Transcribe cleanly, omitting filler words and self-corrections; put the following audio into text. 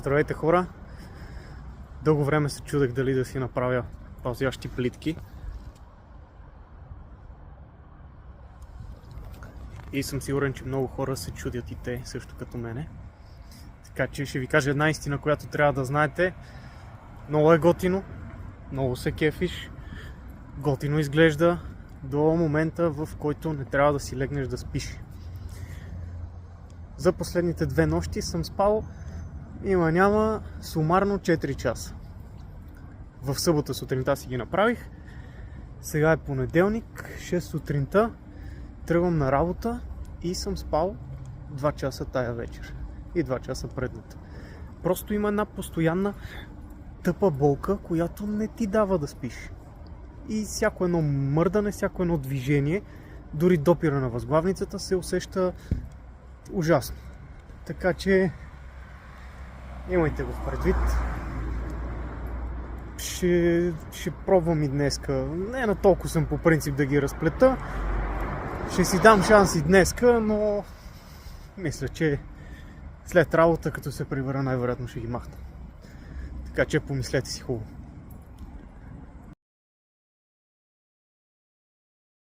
Здравейте, хора! Дълго време се чудех дали да си направя пълзящи плитки. И съм сигурен, че много хора се чудят и те, също като мене. Така че ще ви кажа една истина, която трябва да знаете. Много е готино, много се кефиш, готино изглежда до момента, в който не трябва да си легнеш да спиш. За последните 2 нощи съм спал няма сумарно 4 часа. В събота сутринта си ги направих. Сега е понеделник, 6 сутринта. Тръгвам на работа и съм спал 2 часа тая вечер. И 2 часа предната. Просто има една постоянна тъпа болка, която не ти дава да спиш. И всяко едно мърдане, всяко едно движение, дори допира на възглавницата, се усеща ужасно. Така че имайте го в предвид. Ще пробвам и днеска. Не на толкова съм по принцип да ги разплета. Ще си дам шанс и днеска, но мисля, че след работа, като се прибера, най-вероятно ще ги махна. Така че помислете си хубаво.